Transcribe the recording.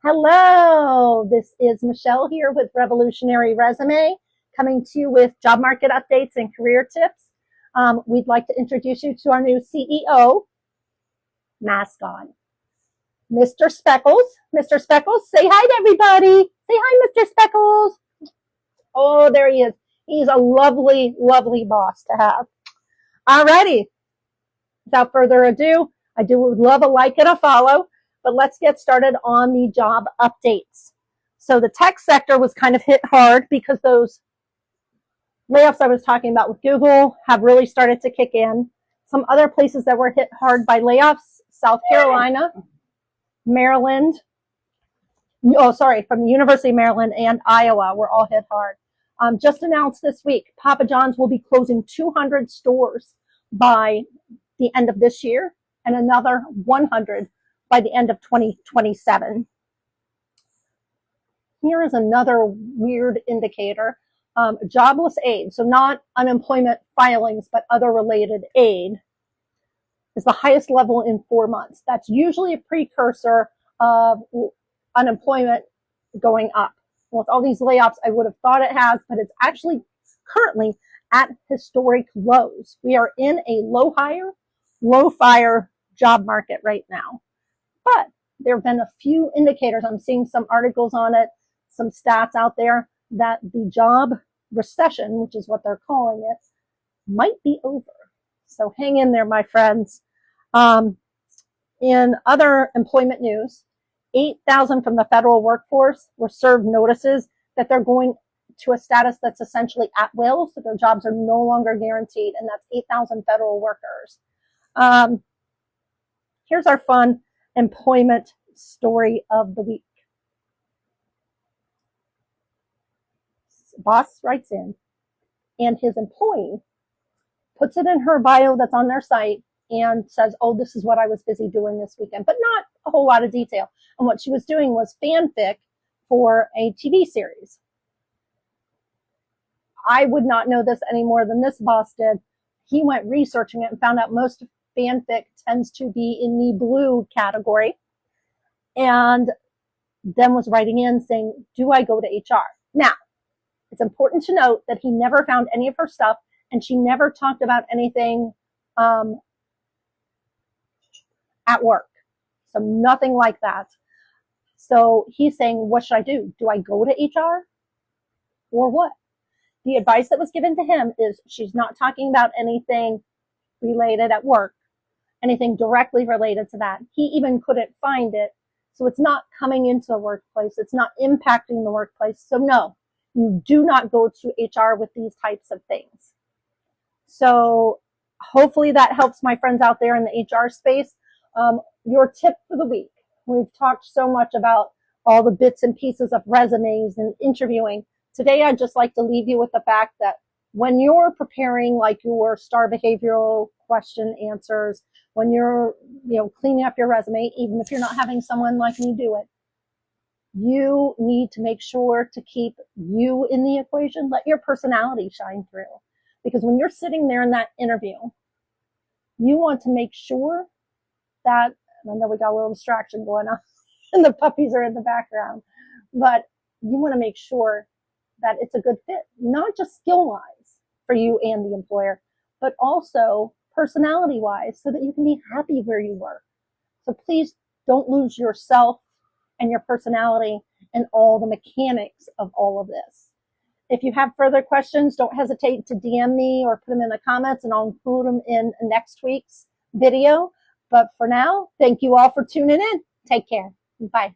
Hello, this is Michelle here with Revolutionary Resume, coming to you with job market updates and career tips. We'd like to introduce you to our new CEO, mask on, Mr. Speckles. Mr. Speckles, say hi to everybody. Say hi, Mr. Speckles. Oh, there he is. He's a lovely, lovely boss to have. Alrighty, without further ado, I would love a like and a follow. But let's get started on the job updates. So the tech sector was kind of hit hard because those layoffs I was talking about with Google have really started to kick in. Some other places that were hit hard by layoffs, South Carolina, Maryland, from the University of Maryland and Iowa were all hit hard. Just announced this week, Papa John's will be closing 200 stores by the end of this year and another 100 by the end of 2027. Here is another weird indicator. Jobless aid, so not unemployment filings, but other related aid, is the highest level in 4 months. That's usually a precursor of unemployment going up. With all these layoffs, I would have thought it has, but it's actually currently at historic lows. We are in a low hire, low fire job market right now. But there have been a few indicators. I'm seeing some articles on it, some stats out there that the job recession, which is what they're calling it, might be over. So hang in there, my friends. In other employment news, 8,000 from the federal workforce were served notices that they're going to a status that's essentially at will, so their jobs are no longer guaranteed, and that's 8,000 federal workers. Here's our fun employment story of the week. Boss writes in, and his employee puts it in her bio that's on their site and says, oh, this is what I was busy doing this weekend, but not a whole lot of detail. And what she was doing was fanfic for a TV series. I would not know this any more than this boss did. He went researching it and found out most fanfic tends to be in the blue category, and then was writing in saying, do I go to HR? Now, it's important to note that he never found any of her stuff, and she never talked about anything at work. So nothing like that. So he's saying, what should I do? Do I go to HR or what? The advice that was given to him is she's not talking about anything related at work, anything directly related to that. He even couldn't find it. So it's not coming into the workplace. It's not impacting the workplace. So no, you do not go to HR with these types of things. So hopefully that helps my friends out there in the HR space. Your tip for the week. We've talked so much about all the bits and pieces of resumes and interviewing. Today, I'd just like to leave you with the fact that when you're preparing like your STAR behavioral question answers, when you're cleaning up your resume, even if you're not having someone like me do it, you need to make sure to keep you in the equation. Let your personality shine through. Because when you're sitting there in that interview, you want to make sure that, I know we got a little distraction going on and the puppies are in the background, but you want to make sure that it's a good fit, not just skill-wise for you and the employer, but also personality-wise so that you can be happy where you work. So please don't lose yourself and your personality and all the mechanics of all of this. If you have further questions, don't hesitate to DM me or put them in the comments, and I'll include them in next week's video. But for now, thank you all for tuning in. Take care. Bye.